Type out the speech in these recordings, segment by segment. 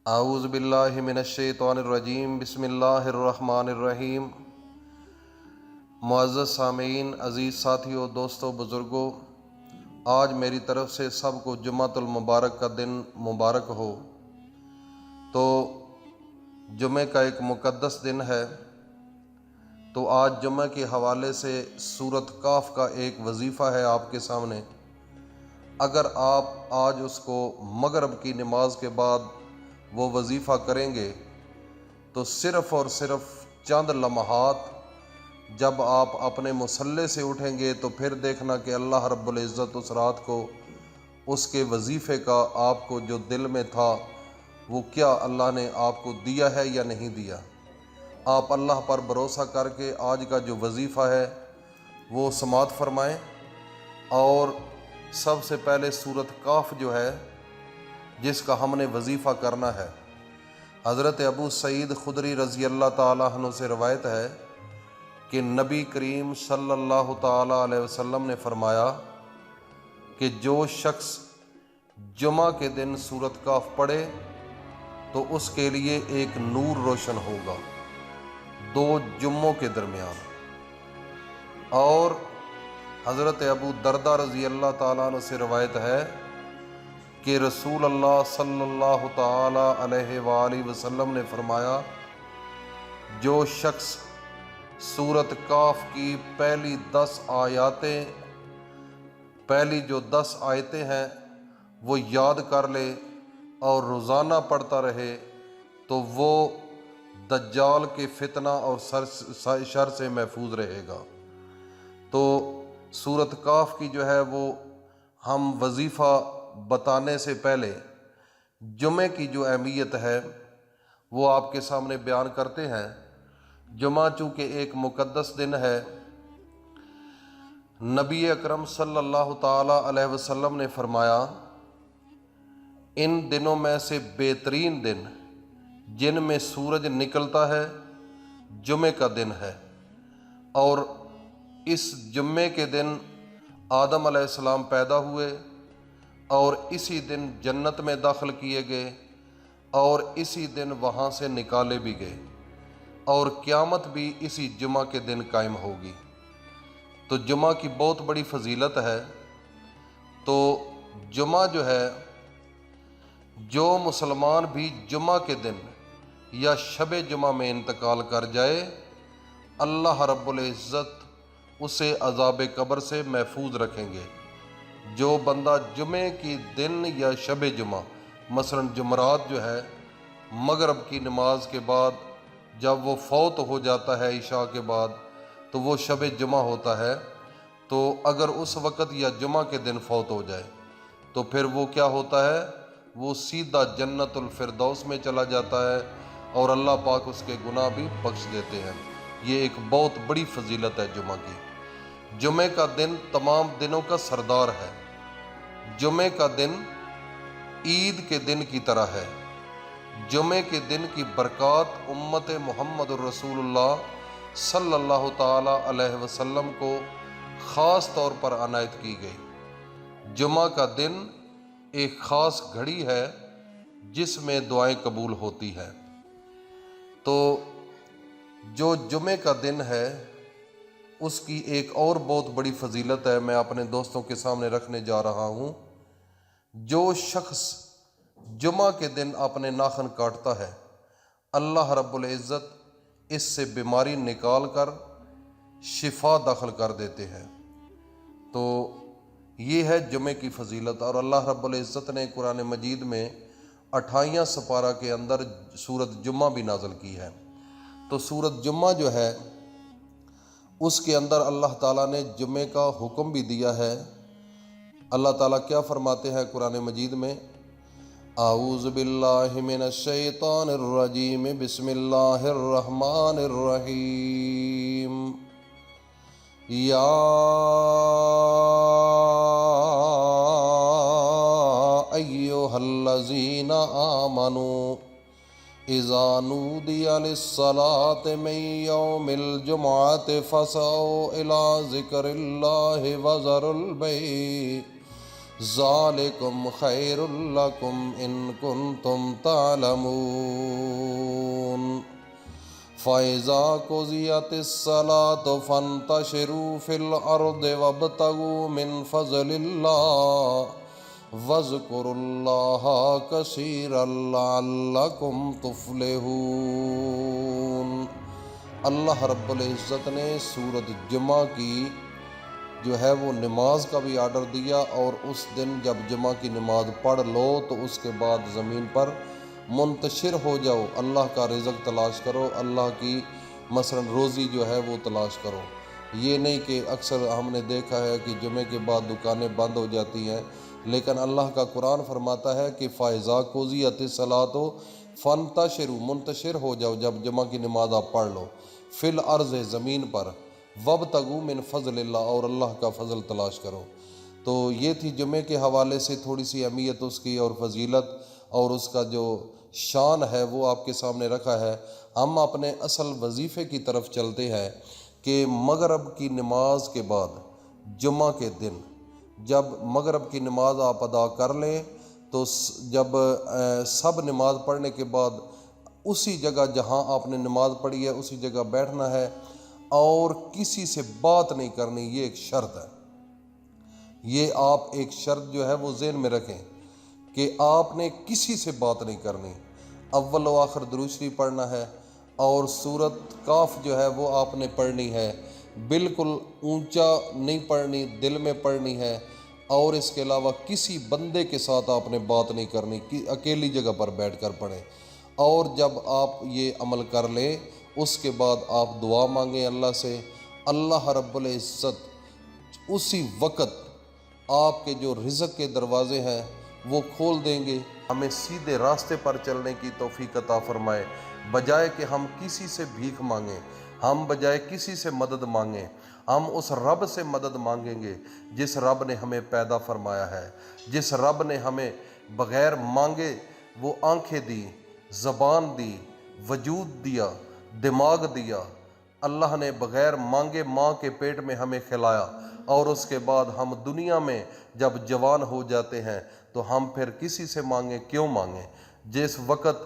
اعوذ باللہ من الشیطان الرجیم، بسم اللہ الرحمن الرحیم۔ معزز سامعین، عزیز ساتھیوں، دوستوں، بزرگوں، آج میری طرف سے سب کو جمعۃ المبارک کا دن مبارک ہو۔ تو جمعہ کا ایک مقدس دن ہے، تو آج جمعہ کے حوالے سے سورۃ کاف کا ایک وظیفہ ہے آپ کے سامنے۔ اگر آپ آج اس کو مغرب کی نماز کے بعد وہ وظیفہ کریں گے تو صرف اور صرف چند لمحات جب آپ اپنے مصلی سے اٹھیں گے تو پھر دیکھنا کہ اللہ رب العزت اس رات کو اس کے وظیفے کا آپ کو جو دل میں تھا وہ کیا اللہ نے آپ کو دیا ہے یا نہیں دیا۔ آپ اللہ پر بھروسہ کر کے آج کا جو وظیفہ ہے وہ سماعت فرمائیں، اور سب سے پہلے سورۃ کاف جو ہے جس کا ہم نے وظیفہ کرنا ہے، حضرت ابو سعید خدری رضی اللہ تعالیٰ عنہ سے روایت ہے کہ نبی کریم صلی اللہ تعالیٰ علیہ وسلم نے فرمایا کہ جو شخص جمعہ کے دن سورۃ کاف پڑھے تو اس کے لیے ایک نور روشن ہوگا دو جمعوں کے درمیان۔ اور حضرت ابو دردہ رضی اللہ تعالیٰ عنہ سے روایت ہے کہ رسول اللہ صلی اللہ تعالیٰ علیہ وآلہ وسلم نے فرمایا، جو شخص سورۃ کاف کی پہلی جو 10 آیتیں ہیں وہ یاد کر لے اور روزانہ پڑھتا رہے تو وہ دجال کے فتنہ اور شر سے محفوظ رہے گا۔ تو سورۃ کاف کی جو ہے وہ ہم وظیفہ بتانے سے پہلے جمعے کی جو اہمیت ہے وہ آپ کے سامنے بیان کرتے ہیں۔ جمعہ چونکہ ایک مقدس دن ہے، نبی اکرم صلی اللہ تعالیٰ علیہ وسلم نے فرمایا، ان دنوں میں سے بہترین دن جن میں سورج نکلتا ہے جمعے کا دن ہے، اور اس جمعے کے دن آدم علیہ السلام پیدا ہوئے اور اسی دن جنت میں داخل کیے گئے اور اسی دن وہاں سے نکالے بھی گئے، اور قیامت بھی اسی جمعہ کے دن قائم ہوگی۔ تو جمعہ کی بہت بڑی فضیلت ہے۔ تو جمعہ جو ہے، جو مسلمان بھی جمعہ کے دن یا شب جمعہ میں انتقال کر جائے، اللہ رب العزت اسے عذاب قبر سے محفوظ رکھیں گے۔ جو بندہ جمعے کی دن یا شب جمعہ، مثلا جمعرات جو ہے، مغرب کی نماز کے بعد جب وہ فوت ہو جاتا ہے عشاء کے بعد تو وہ شب جمعہ ہوتا ہے، تو اگر اس وقت یا جمعہ کے دن فوت ہو جائے تو پھر وہ کیا ہوتا ہے، وہ سیدھا جنت الفردوس میں چلا جاتا ہے اور اللہ پاک اس کے گناہ بھی بخش دیتے ہیں۔ یہ ایک بہت بڑی فضیلت ہے جمعہ کی۔ جمعے کا دن تمام دنوں کا سردار ہے۔ جمعے کا دن عید کے دن کی طرح ہے۔ جمعے کے دن کی برکات امت محمد الرسول اللہ صلی اللہ تعالیٰ علیہ وسلم کو خاص طور پر عنایت کی گئی۔ جمعہ کا دن ایک خاص گھڑی ہے جس میں دعائیں قبول ہوتی ہیں۔ تو جو جمعے کا دن ہے اس کی ایک اور بہت بڑی فضیلت ہے، میں اپنے دوستوں کے سامنے رکھنے جا رہا ہوں۔ جو شخص جمعہ کے دن اپنے ناخن کاٹتا ہے، اللہ رب العزت اس سے بیماری نکال کر شفا داخل کر دیتے ہیں۔ تو یہ ہے جمعے کی فضیلت، اور اللہ رب العزت نے قرآن مجید میں 28 سپارہ کے اندر سورۃ جمعہ بھی نازل کی ہے۔ تو سورۃ جمعہ جو ہے اس کے اندر اللہ تعالیٰ نے جمعے کا حکم بھی دیا ہے۔ اللہ تعالیٰ کیا فرماتے ہیں قرآن مجید میں؟ اعوذ باللہ من الشیطان الرجیم، بسم اللہ الرحمن الرحیم۔ یا ایھا الذین آمنوا اذا نودی للصلاة من یوم الجمعة فاسعوا الی ذکر اللہ وذروا البیع ذالکم خیر لکم ان کنتم تعلمون فَإِذَا قُضِيَتِ الصَّلَاةُ فَانتَشِرُوا فِي الْأَرْضِ وَابْتَغُوا مِنْ فَضْلِ اللَّهِ وَاذْكُرُوا اللَّهَ كَثِيرًا لَعَلَّكُمْ تُفْلِحُونَ۔ اللہ رب العزت نے سورۃ جمعہ کی جو ہے وہ نماز کا بھی آرڈر دیا، اور اس دن جب جمعہ کی نماز پڑھ لو تو اس کے بعد زمین پر منتشر ہو جاؤ، اللہ کا رزق تلاش کرو، اللہ کی مثلا روزی جو ہے وہ تلاش کرو۔ یہ نہیں کہ اکثر ہم نے دیکھا ہے کہ جمعے کے بعد دکانیں بند ہو جاتی ہیں، لیکن اللہ کا قرآن فرماتا ہے کہ فَإِذَا قُضِيَتِ الصَّلَاةُ فَانتَشِرُوا، منتشر ہو جاؤ جب جمعہ کی نماز آپ پڑھ لو، فِي الْأَرْضِ، زمین پر، وَابْتَغُوا مِنْ فَضْلِ اللَّهِ، اور اللہ کا فضل تلاش کرو۔ تو یہ تھی جمعے کے حوالے سے تھوڑی سی اہمیت اس کی اور فضیلت، اور اس کا جو شان ہے وہ آپ کے سامنے رکھا ہے۔ ہم اپنے اصل وظیفے کی طرف چلتے ہیں کہ مغرب کی نماز کے بعد جمعہ کے دن جب مغرب کی نماز آپ ادا کر لیں تو جب سب نماز پڑھنے کے بعد اسی جگہ جہاں آپ نے نماز پڑھی ہے اسی جگہ بیٹھنا ہے، اور کسی سے بات نہیں کرنی۔ یہ ایک شرط ہے، یہ آپ ایک شرط جو ہے وہ ذہن میں رکھیں کہ آپ نے کسی سے بات نہیں کرنی۔ اول و آخر درود شریف پڑھنا ہے، اور سورۃ کاف جو ہے وہ آپ نے پڑھنی ہے، بالکل اونچا نہیں پڑھنی، دل میں پڑھنی ہے، اور اس کے علاوہ کسی بندے کے ساتھ آپ نے بات نہیں کرنی، اکیلی جگہ پر بیٹھ کر پڑھیں۔ اور جب آپ یہ عمل کر لیں اس کے بعد آپ دعا مانگیں اللہ سے، اللہ رب العزت اسی وقت آپ کے جو رزق کے دروازے ہیں وہ کھول دیں گے۔ ہمیں سیدھے راستے پر چلنے کی توفیق عطا فرمائے، بجائے کہ ہم کسی سے بھیک مانگیں، ہم بجائے کسی سے مدد مانگیں، ہم اس رب سے مدد مانگیں گے جس رب نے ہمیں پیدا فرمایا ہے، جس رب نے ہمیں بغیر مانگے وہ آنکھیں دی، زبان دی، وجود دیا، دماغ دیا۔ اللہ نے بغیر مانگے ماں کے پیٹ میں ہمیں کھلایا، اور اس کے بعد ہم دنیا میں جب جوان ہو جاتے ہیں تو ہم پھر کسی سے مانگیں کیوں مانگیں؟ جس وقت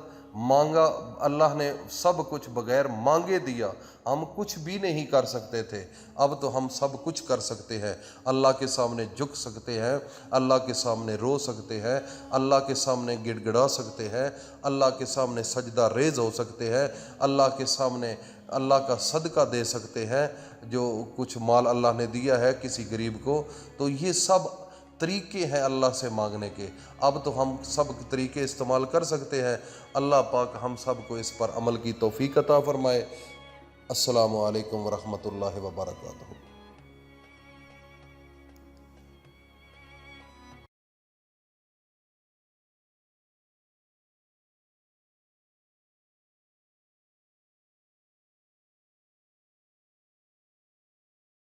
مانگا اللہ نے سب کچھ بغیر مانگے دیا، ہم کچھ بھی نہیں کر سکتے تھے، اب تو ہم سب کچھ کر سکتے ہیں۔ اللہ کے سامنے جھک سکتے ہیں، اللہ کے سامنے رو سکتے ہیں، اللہ کے سامنے گڑ گڑا سکتے ہیں، اللہ کے سامنے سجدہ ریز ہو سکتے ہیں، اللہ کے سامنے اللہ کا صدقہ دے سکتے ہیں، جو کچھ مال اللہ نے دیا ہے کسی غریب کو۔ تو یہ سب طریقے ہیں اللہ سے مانگنے کے، اب تو ہم سب طریقے استعمال کر سکتے ہیں۔ اللہ پاک ہم سب کو اس پر عمل کی توفیق عطا فرمائے۔ السلام علیکم ورحمۃ اللہ وبرکاتہ۔